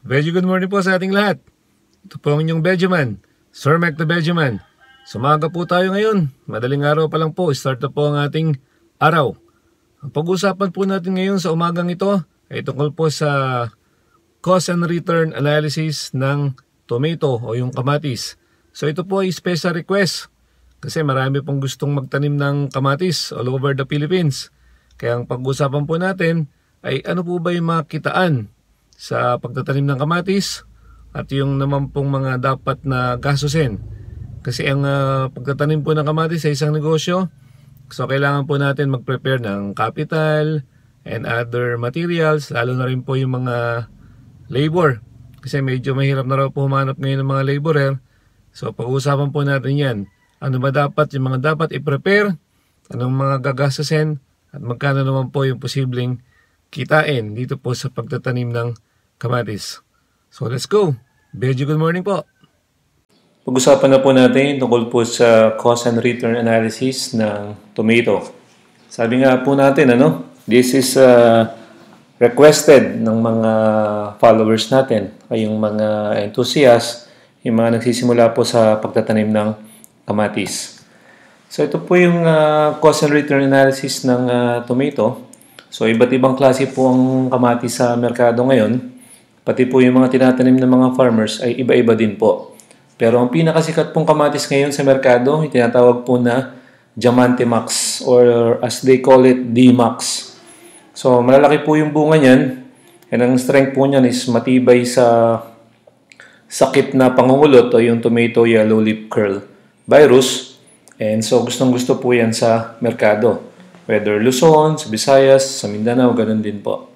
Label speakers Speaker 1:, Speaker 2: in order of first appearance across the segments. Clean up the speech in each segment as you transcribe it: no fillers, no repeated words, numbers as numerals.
Speaker 1: Very good morning po sa ating lahat. Ito po ang inyong Benjamin, Sir Mac the Benjamin. Sumaga po tayo ngayon. Madaling araw pa lang po. Start na po ang ating araw. Ang pag-uusapan po natin ngayon sa umagang ito ay tungkol po sa cost and return analysis ng tomato o yung kamatis. So ito po ay special request kasi marami pong gustong magtanim ng kamatis all over the Philippines. Kaya ang pag-uusapan po natin ay ano po ba yung mga kitaan sa pagtatanim ng kamatis at yung naman pong mga dapat na gastusin. Kasi ang pagtatanim po ng kamatis sa isang negosyo, so kailangan po natin mag-prepare ng capital and other materials, lalo na rin po yung mga labor. Kasi medyo mahirap na raw po humanap ngayon ng mga laborer. So pag-uusapan po natin yan. Ano ba dapat yung mga dapat i-prepare, anong mga gagastusin, at magkano naman po yung posibleng kitain dito po sa pagtatanim ng kamatis. So let's go. Very good morning po. Pag-usapan na po natin tungkol po sa cost and return analysis ng tomato. Sabi nga po natin, this is requested ng mga followers natin, ay yung mga enthusiasts, yung mga nagsisimula po sa pagtatanim ng kamatis. So ito po yung cost and return analysis ng tomato. So iba't ibang klase po ang kamatis sa merkado ngayon. Pati po yung mga tinatanim ng mga farmers ay iba-iba din po. Pero ang pinakasikat pong kamatis ngayon sa merkado, yung tinatawag po na Diamante Max or as they call it, D-Max. So malalaki po yung bunga niyan. And ang strength po niyan is matibay sa sakit na pangungulot o yung tomato yellow leaf curl virus. And so gustong-gusto po yan sa merkado. Whether Luzon, sa Visayas, sa Mindanao, ganun din po.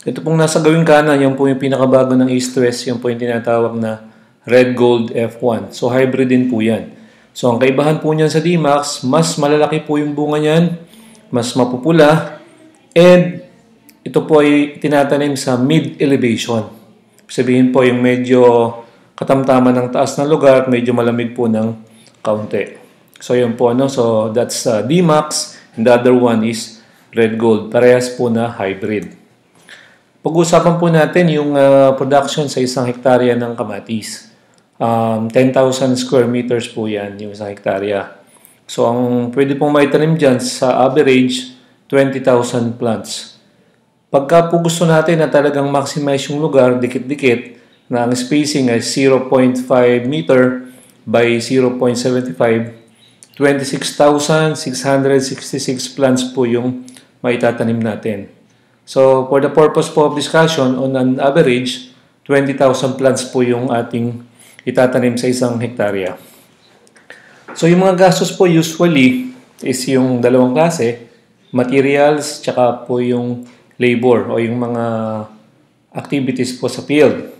Speaker 1: Ito pong nasa gawing kanan, yung po yung pinakabago ng East-West, yung po yung tinatawag na Red Gold F1. So hybrid din po yan. So ang kaibahan po niyan sa D-Max, mas malalaki po yung bunga niyan, mas mapupula, and ito po ay tinatanim sa mid-elevation. Sabihin po yung medyo katamtaman ng taas na lugar at medyo malamig po ng kaunti. So yun po, so that's D-Max, and the other one is Red Gold. Parehas po na hybrid. Pag-usapan po natin yung production sa isang hektarya ng kamatis. 10,000 square meters po yan, yung isang hektarya. So, ang pwede pong maitanim dyan sa average, 20,000 plants. Pagka po gusto natin na talagang maximize yung lugar, dikit-dikit, na ang spacing ay 0.5 meter by 0.75, 26,666 plants po yung maitatanim natin. So, for the purpose po of discussion, on an average, 20,000 plants po yung ating itatanim sa isang hektarya. So, yung mga gastos po usually is yung dalawang klase, materials, tsaka po yung labor o yung mga activities po sa field.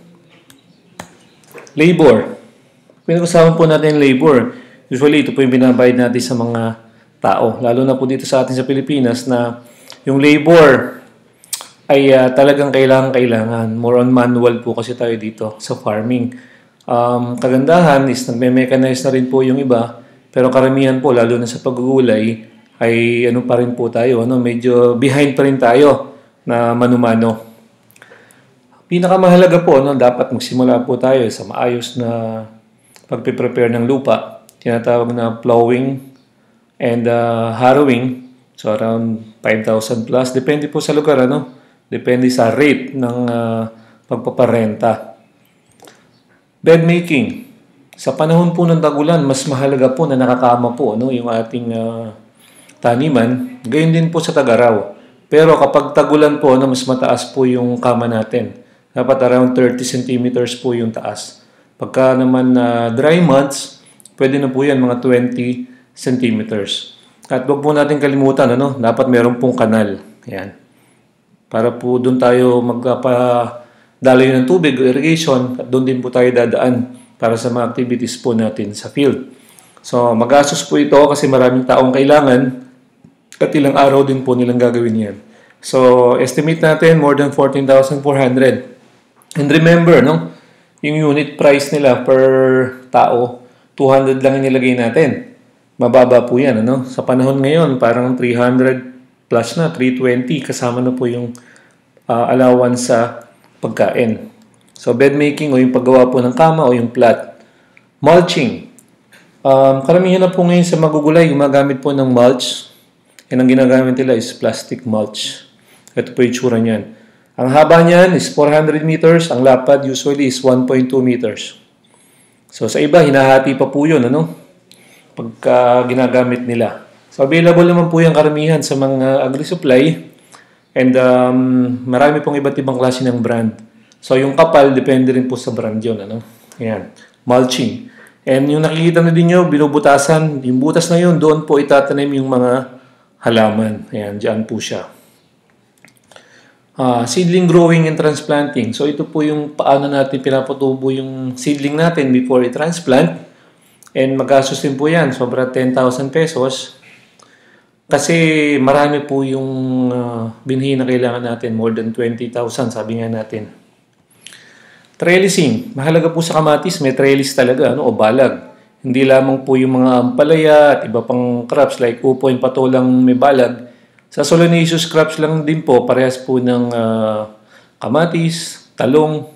Speaker 1: Labor. Pinag-usapan po natin yung labor. Usually, ito po yung binabayad natin sa mga tao. Lalo na po dito sa atin sa Pilipinas na yung labor ay talagang kailangan. More on manual po kasi tayo dito sa farming. Kagandahan is nagme-mechanize na rin po yung iba, pero karamihan po, lalo na sa paggugulay, ay pa rin po tayo, medyo behind pa rin tayo na mano-mano. Pinakamahalaga po, dapat magsimula po tayo sa maayos na pagpe-prepare ng lupa. Tinatawag na plowing and harrowing. So around 5,000 plus. Depende po sa lugar, Depende sa rate ng pagpaparenta. Bed making. Sa panahon po ng tagulan, mas mahalaga po na nakakama po yung ating taniman. Gayon din po sa tag-araw. Pero kapag tagulan po, mas mataas po yung kama natin. Dapat around 30 centimeters po yung taas. Pagka naman dry months, pwede na po yan mga 20 centimeters. At huwag po natin kalimutan, dapat meron pong kanal. Yan. Para po doon tayo magpadaloy ng tubig o irrigation at doon din po tayo dadaan para sa mga activities po natin sa field. So, magastos po ito kasi maraming taong kailangan at ilang araw din po nilang gagawin yan. So, estimate natin more than 14,400. And remember, yung unit price nila per tao, 200 lang inilagay natin. Mababa po yan, Sa panahon ngayon, parang 300 plus na, 320, kasama na po yung allowance sa pagkain. So, bed making o yung paggawa po ng kama o yung plat. Mulching. Karamihan na po ngayon sa magugulay, gumagamit po ng mulch. And ang ginagamit nila is plastic mulch. Ito po yung tsura niyan. Ang haba niyan is 400 meters. Ang lapad usually is 1.2 meters. So, sa iba, hinahati pa po yun, pagka ginagamit nila. So, available naman po yung karamihan sa mga agri-supply. And marami pong iba't ibang klase ng brand. So, yung kapal, depende rin po sa brand yun. Ayan. Mulching. And yung nakikita na din nyo, binubutasan. Yung butas na yun, doon po itatanim yung mga halaman. Ayan, dyan po siya. Seedling growing and transplanting. So, ito po yung paano natin pinapatubo yung seedling natin before i-transplant. And magastos din po yan. Sobra 10,000 pesos. Kasi marami po yung binhi na kailangan natin. More than 20,000, sabi nga natin. Trellising. Mahalaga po sa kamatis. May trellis talaga, o balag. Hindi lamang po yung mga ampalaya at iba pang crops like upo and patolang may balag. Sa solanaceous crops lang din po, parehas po ng kamatis, talong.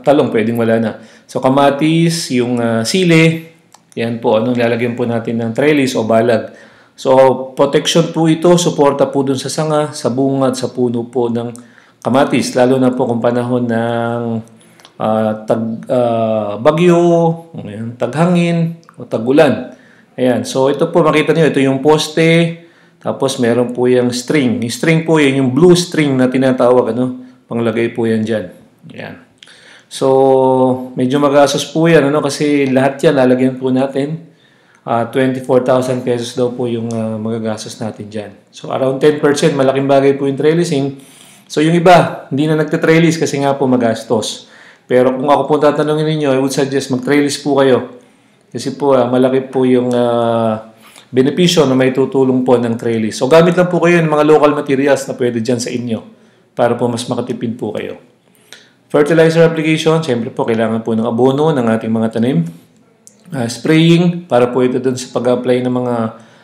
Speaker 1: Talong pwedeng wala na. So kamatis, yung sili, yan po, lalagyan po natin ng trellis o balag. So, protection po ito, suporta po dun sa sanga, sa bunga at sa puno po ng kamatis. Lalo na po kung panahon ng bagyo, taghangin, o tagulan. Ayan. So, ito po makita niyo, ito yung poste, tapos meron po yung string. Yung string po yan, yung blue string na tinatawag, panglagay po yan dyan. Ayan. So, medyo magastos po yan, kasi lahat yan lalagyan po natin. 24,000 pesos daw po yung magagastos natin dyan. So, around 10%, malaking bagay po yung trellising. So, yung iba, hindi na nagte-trellis kasi nga po magastos. Pero kung ako po tatanungin ninyo, I would suggest mag-trellis po kayo. Kasi po, malaki po yung benepisyo na may tutulong po ng trellis. So, gamit lang po kayo ng mga local materials na pwede dyan sa inyo para po mas makatipid po kayo. Fertilizer application, siyempre po, kailangan po ng abono ng ating mga tanim. Spraying, para po ito dun sa pag-apply ng mga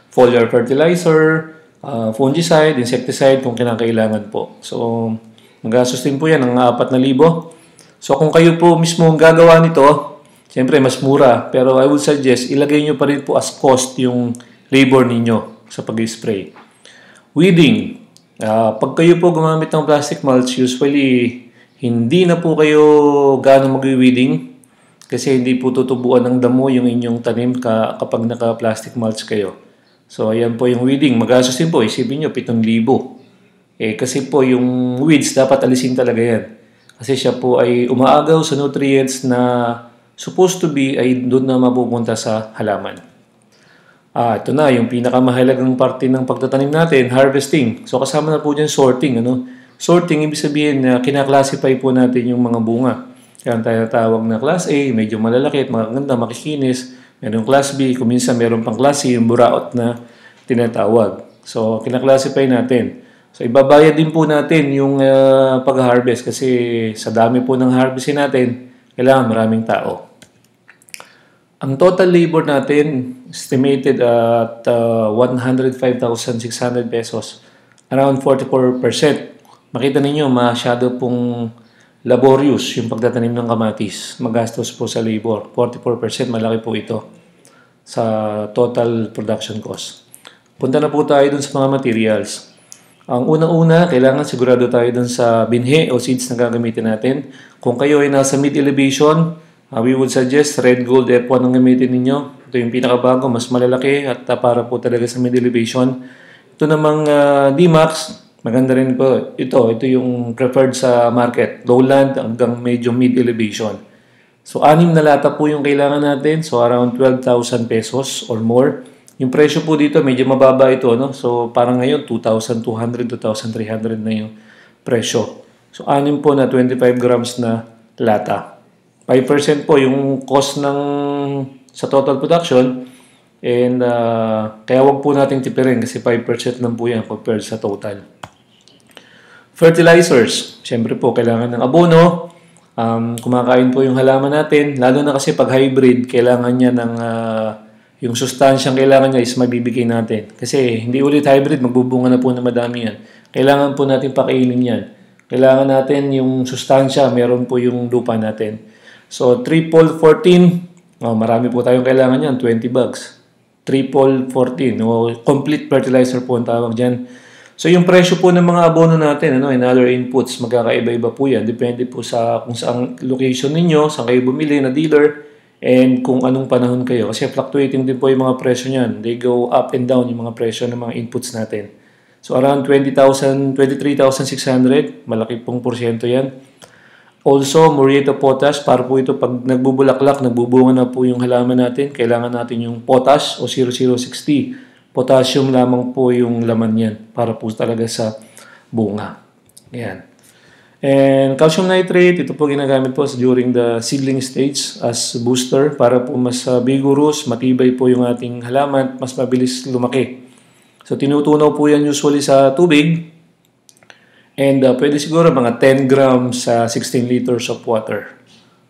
Speaker 1: foliar fertilizer, fungicide, insecticide kung kinakailangan po. So, magastos din po yan ng 4,000. So, kung kayo po mismo ang gagawa nito, siyempre mas mura. Pero I would suggest, ilagay nyo pa rin po as cost yung labor ninyo sa pag-spray. Weeding. Pag kayo po gumamit ng plastic mulch, usually hindi na po kayo gaano mag-weeding. Kasi hindi po tutubuan ng damo yung inyong tanim kapag naka-plastic mulch kayo. So, ayan po yung weeding. Magastos din po. Isipin nyo, 7,000. Kasi po yung weeds, dapat alisin talaga yan. Kasi siya po ay umaagaw sa nutrients na supposed to be ay doon na mapupunta sa halaman. Ito na, yung pinakamahalagang parte ng pagtatanim natin, harvesting. So, kasama na po dyan sorting. Sorting, ibig sabihin na kinaklasify po natin yung mga bunga. Yan tayo tawag na class A, medyo malalaki at maganda, makikinis. Meron class B, kung minsan meron pang class C, yung buraot na tinatawag. So, kinaklasify natin. So, ibabayad din po natin yung pag-harvest kasi sa dami po ng harvestin natin, kailangan maraming tao. Ang total labor natin, estimated at 105,600 pesos, around 44%. Makita ninyo, masyado pong laborious yung pagtatanim ng kamatis. Magastos po sa labor. 44%, malaki po ito sa total production cost. Punta na po tayo dun sa mga materials. Ang unang-una, kailangan sigurado tayo dun sa binhi o seeds na gagamitin natin. Kung kayo ay nasa mid-elevation, we would suggest Red Gold F1 ang gamitin ninyo. Ito yung pinakabago, mas malalaki at para po talaga sa mid-elevation. Ito namang D-Max, maganda rin po. Ito yung preferred sa market. Lowland hanggang medyo mid-elevation. So, 6 na lata po yung kailangan natin. So, around 12,000 pesos or more. Yung presyo po dito, medyo mababa ito. So, parang ngayon, 2,200, 2,300 na yung presyo. So, 6 po na 25 grams na lata. 5% po yung cost sa total production. And kaya wag po natin tipirin kasi 5% lang po yan compared sa total. Fertilizers. Siyempre po, kailangan ng abono. Kumakain po yung halaman natin. Lalo na kasi pag hybrid, kailangan niya ng yung sustansyang kailangan niya is mabibigay natin. Kasi hindi ulit hybrid, magbubunga na po na madami yan. Kailangan po natin pakainin yan. Kailangan natin yung sustansya, meron po yung lupa natin. So, triple 14, marami po tayong kailangan yan, 20 bags. Triple 14, complete fertilizer po ang tawag dyan. So, yung presyo po ng mga abono natin, and other inputs, magkakaiba-iba po yan. Depende po sa kung saan location ninyo, saan kayo bumili na dealer, and kung anong panahon kayo. Kasi fluctuating din po yung mga presyo niyan. They go up and down yung mga presyo ng mga inputs natin. So, around 23,600, malaki pong porsyento yan. Also, muriate of potash, para po ito pag nagbubulaklak, nagbubunga na po yung halaman natin, kailangan natin yung potash o 0060. Potassium lamang po yung laman yan para po talaga sa bunga. Ayan. And calcium nitrate, ito po ginagamit po during the seedling stage as booster para po mas vigorous, matibay po yung ating halaman, mas mabilis lumaki. So, tinutunaw po yan usually sa tubig. And pwede siguro mga 10 grams sa 16 liters of water.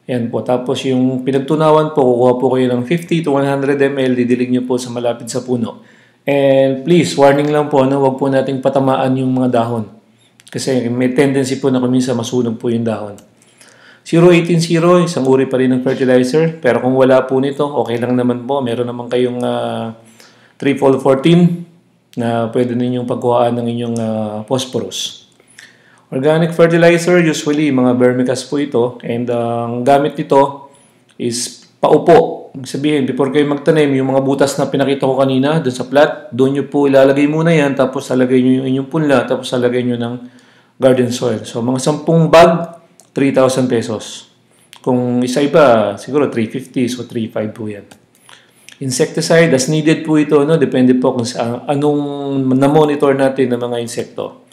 Speaker 1: Yan po. Tapos yung pinagtunawan po, kukuha po kayo ng 50 to 100 ml, didilig nyo po sa malapit sa puno. And please, warning lang po, huwag po nating patamaan yung mga dahon. Kasi may tendency po na minsan masunog po yung dahon. 0,18,0, isang uri pa rin ng fertilizer. Pero kung wala po nito, okay lang naman po. Meron naman kayong triple 14 na pwede ninyong pagkuhaan ng inyong phosphorus. Organic fertilizer, usually mga vermicast po ito. And ang gamit nito is paupo. Ibig sabihin, before kayo magtanim, yung mga butas na pinakita ko kanina doon sa plot, doon nyo po ilalagay muna yan, tapos lalagay nyo yung inyong punla, tapos lalagay nyo ng garden soil. So, mga 10 bag, 3,000 pesos. Kung isa-iba, siguro 350, so 3,500 po yan. Insecticide, as needed po ito, depende po kung anong na-monitor natin ng mga insekto.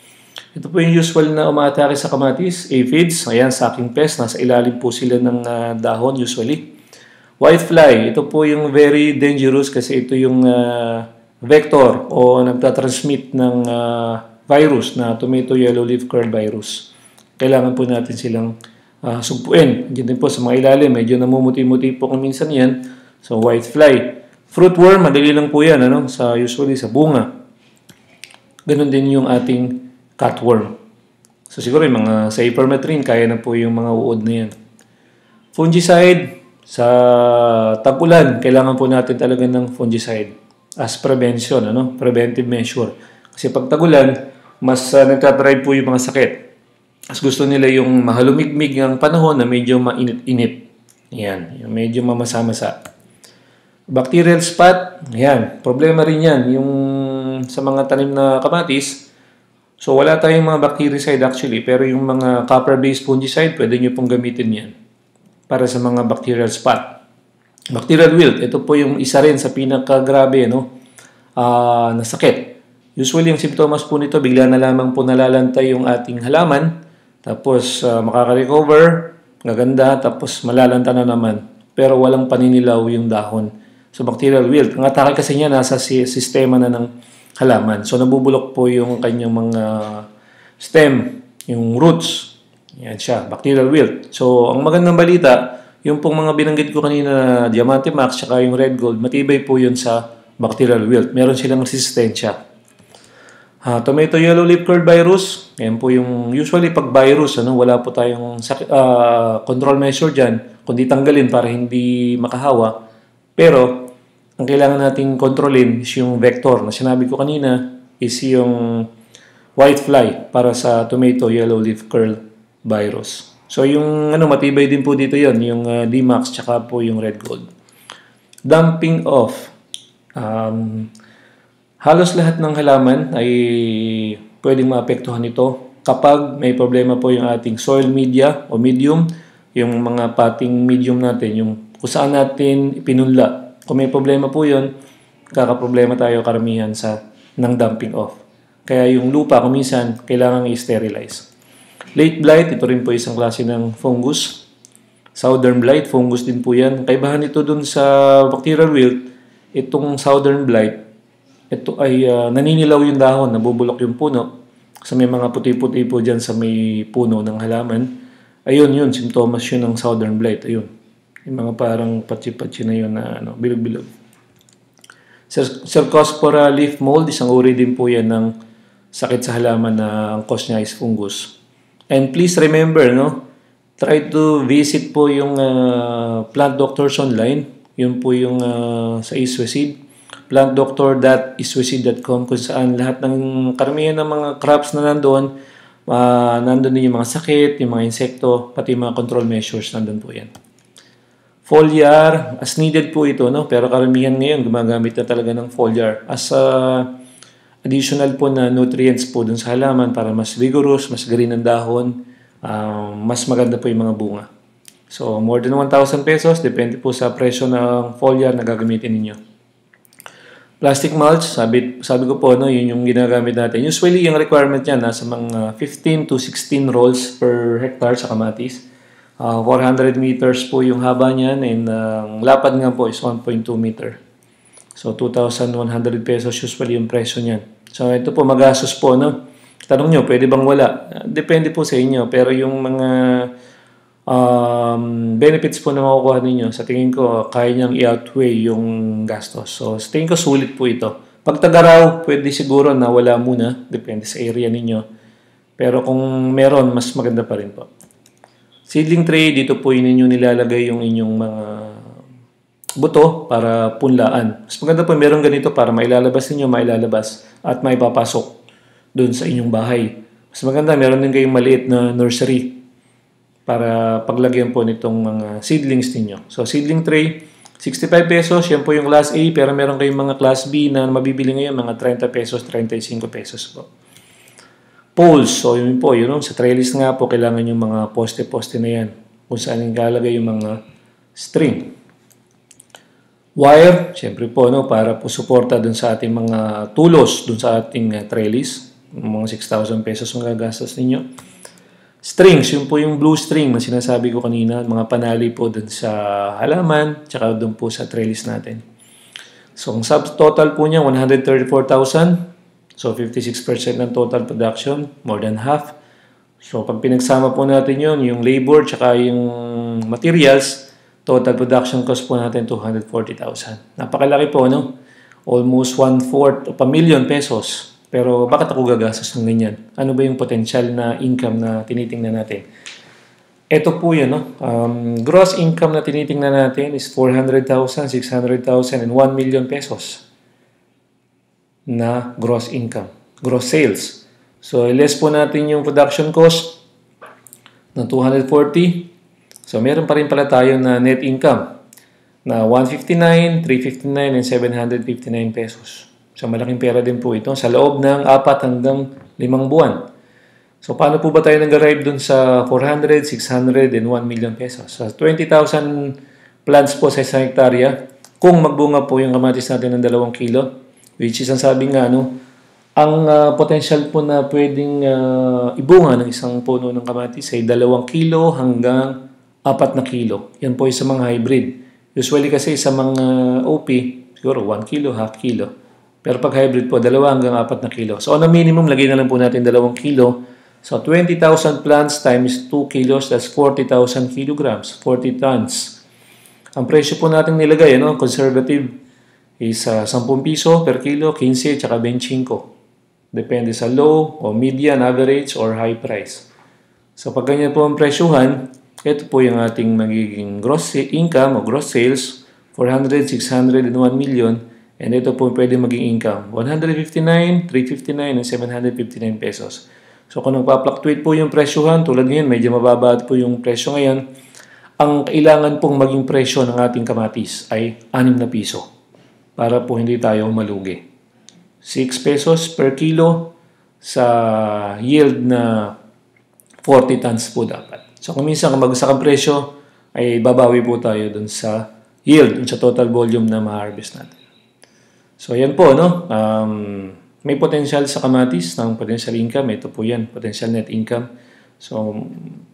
Speaker 1: Ito po yung usual na umaatake sa kamatis, aphids, ayan, sucking pest, nasa ilalim po sila ng dahon usually. Whitefly, ito po yung very dangerous kasi ito yung vector o nagtatransmit ng virus na tomato yellow leaf curl virus. Kailangan po natin silang sugpuin. Diyan din po sa mga ilalim, medyo namumuti-muti po kung minsan yan. So, whitefly. Fruitworm, madali lang po yan, usually sa bunga. Ganun din yung ating cutworm. So, siguro yung mga sa ivermectin, kaya na po yung mga uod na yan. Fungicide, sa tag-ulan, kailangan po natin talaga ng fungicide as prevention, preventive measure. Kasi pag tag-ulan, mas nagtatry po yung mga sakit. As gusto nila yung mahalumigmig ng panahon na medyo mainit-init. Yan, yung medyo mamasa-masa. Bacterial spot, yan, problema rin yan. Yung sa mga tanim na kamatis, so wala tayong mga bactericide actually, pero yung mga copper-based fungicide, pwede nyo pong gamitin yan para sa mga bacterial spot. Bacterial wilt, ito po yung isa rin sa pinakagrabe na sakit. Usually yung symptoms po nito, bigla na lamang po nalalantay yung ating halaman, tapos makaka-recover, gaganda, tapos malalanta na naman. Pero walang paninilaw yung dahon. So bacterial wilt, ang atake kasi niya nasa sistema na ng halaman. So nabubulok po yung kanyang mga stem, yung roots. Yan siya, bacterial wilt. So, ang magandang balita, yung pong mga binanggit ko kanina, Diamante Max, tsaka yung Red Gold, matibay po yun sa bacterial wilt. Meron silang resistensya. Tomato yellow leaf curl virus, yan po yung usually pag virus, wala po tayong control measure dyan, kundi tanggalin para hindi makahawa. Pero, ang kailangan nating kontrolin is yung vector na sinabi ko kanina, is yung whitefly para sa tomato yellow leaf curl virus. So, yung matibay din po dito yon, yung D-Max tsaka po yung Red Gold. Dumping off. Halos lahat ng halaman ay pwedeng maapektuhan ito kapag may problema po yung ating soil media o medium, yung mga pating medium natin, yung kung saan natin ipinunla. Kung may problema po yun, kakaproblema tayo karamihan ng dumping off. Kaya yung lupa kuminsan kailangan i-sterilize. Late blight, ito rin po isang klase ng fungus. Southern blight, fungus din po yan. Kaibahan ito dun sa bacterial wilt, itong southern blight, ito ay naninilaw yung dahon, nabubulok yung puno. Kasi may mga puti-puti po dyan sa may puno ng halaman. Ayun yun, simptomas yun ng southern blight. Ayun, yung mga parang patsi-patsi na yun na bilog-bilog. Cercospora leaf mold, isang uri din po yan ng sakit sa halaman na ang cause niya is fungus.
Speaker 2: And please remember, no, try to visit po yung Plant Doctors online. Yun po yung sa Isweseed. plantdoctor.isweseed.com, kung saan lahat ng karamihan ng mga crops na nandoon, nandun din yung mga sakit, yung mga insekto, pati yung mga control measures, nandun po yan. Foliar, as needed po ito, no? Pero karamihan ngayon gumagamit na talaga ng foliar as additional po na nutrients po dun sa halaman para mas vigorous, mas green ang dahon, mas maganda po yung mga bunga. So, more than 1,000 pesos, depende po sa presyo ng foliar na gagamitin ninyo. Plastic mulch, sabi ko po, no, yun yung ginagamit natin. Usually, yung requirement niya nasa mga 15 to 16 rolls per hectare sa kamatis. 400 meters po yung haba niyan, and ang lapad nga po is 1.2 meter. So, 2,100 pesos usually yung presyo niyan. So, ito po, magastos po, no? Tanong nyo, pwede bang wala? Depende po sa inyo. Pero yung mga benefits po na makukuha ninyo, sa tingin ko, kaya niyang i-outweigh yung gastos. So, sa tingin ko, sulit po ito. Pag Tagaraw, pwede siguro na wala muna. Depende sa area ninyo. Pero kung meron, mas maganda pa rin po. Seedling tray, dito po ninyo nilalagay yung inyong mga buto para punlaan. Mas maganda po, meron ganito para mailalabas ninyo, mailalabas at maipapasok doon sa inyong bahay. Mas maganda, meron din kayong maliit na nursery para paglagyan po nitong mga seedlings ninyo. So, seedling tray, 65 pesos. Yan po yung class A, pero meron kayong mga class B na mabibili ngayon, mga 30 pesos, 35 pesos po. Poles, so yun po, yun, sa trellis nga po, kailangan yung mga poste-poste na yan, kung saan ilalagay yung mga string. Wire, syempre po, no, para po suporta dun sa ating mga tulos, dun sa ating trellis, mga 6,000 pesos ang gagastos ninyo. Strings, yun po yung blue string na sinasabi ko kanina, mga panali po dun sa halaman, tsaka dun po sa trellis natin. So, ang subtotal po niya, 134,000. So, 56% ng total production, more than half. So, pag pinagsama po natin yun, yung labor, tsaka yung materials, total production cost po natin, 240,000. Napakalaki po, no? Almost 1/4 of a million pesos. Pero bakit ako gagastos ng ganyan? Ano ba yung potential na income na tinitingnan natin? Ito po yun, no? Gross income na tinitingnan natin is 400,000, 600,000, and 1 million pesos na gross income, gross sales. So, less po natin yung production cost ng 240. So, meron pa rin pala tayo na net income na 159, 359, and 759 pesos. So, malaking pera din po ito sa loob ng 4 hanggang 5 buwan. So, paano po ba tayo nag-arrive dun sa 400, 600, and 1 million pesos? So, 20,000 plants po sa isang hektarya. Kung magbunga po yung kamatis natin ng 2 kilo, which is ang sabi nga, no, ang potential po na pwedeng ibunga ng isang puno ng kamatis ay 2 kilo hanggang 4 na kilo. Yan po yung sa mga hybrid. Usually kasi sa mga OP, siguro 1 kilo, half kilo. Pero pag hybrid po, 2 hanggang 4 na kilo. So, on a minimum, lagay na lang po natin 2 kilo. So, 20,000 plants times 2 kilos, that's 40,000 kilograms, 40 tons. Ang presyo po natin nilagay, ano, conservative, is 10 piso per kilo, 15, tsaka 25. Depende sa low, o median, average, or high price. So, pag ganyan po ang presyuhan, ito po yung ating magiging gross income o gross sales, 400, 600, and 1 million. And ito po pwede maging income, 159, 359, and 759 pesos. So kung nagpa-fluctuate po yung presyuhan, tulad ngayon, medyo mababa po yung presyo ngayon, ang kailangan pong maging presyo ng ating kamatis ay 6 na piso para po hindi tayo malugi. 6 pesos per kilo sa yield na 40 tons po dapat. So kung minsan kumagsak ang presyo, ay babawi po tayo dun sa yield, dun sa total volume na ma-harvest natin. So, yan po, no? May potential sa kamatis ng potential income. Ito po yan, potential net income. So,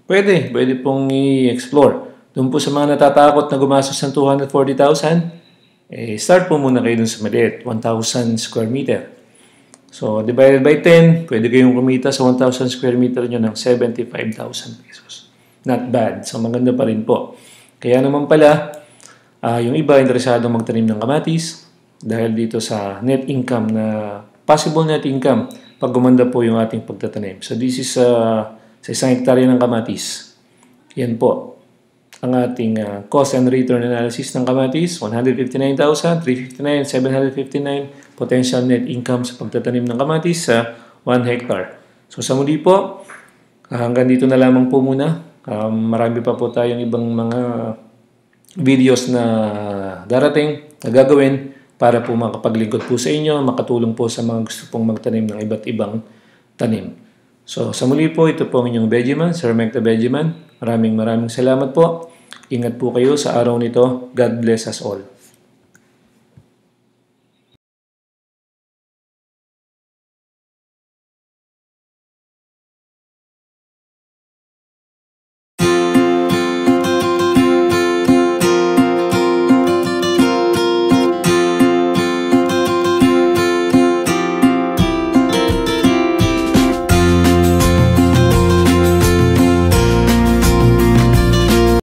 Speaker 2: pwede pong i-explore. Doon po sa mga natatakot na gumastos ng 240,000, start po muna kayo dun sa maliit, 1,000 square meter. So, divided by 10, pwede kayong kumita sa 1,000 square meter nyo ng 75,000 pesos. Not bad. So, maganda pa rin po. Kaya naman pala, yung iba interesado magtanim ng kamatis, dahil dito sa net income na possible net income pag gumanda po yung ating pagtatanim. So this is sa isang hektarya ng kamatis. Yan po ang ating cost and return analysis ng kamatis. 159,000, 359, 759 potential net income sa pagtatanim ng kamatis sa 1 hectare. So sa muli po, hanggang dito na lamang po muna. Marami pa po tayong ibang mga videos na darating na gagawin para po makapaglingkod po sa inyo, makatulong po sa mga gusto pong magtanim ng iba't ibang tanim. So sa muli po, ito po ang inyong Vegeman, Sir Mike the Vegeman. Maraming salamat po. Ingat po kayo sa araw nito. God bless us all.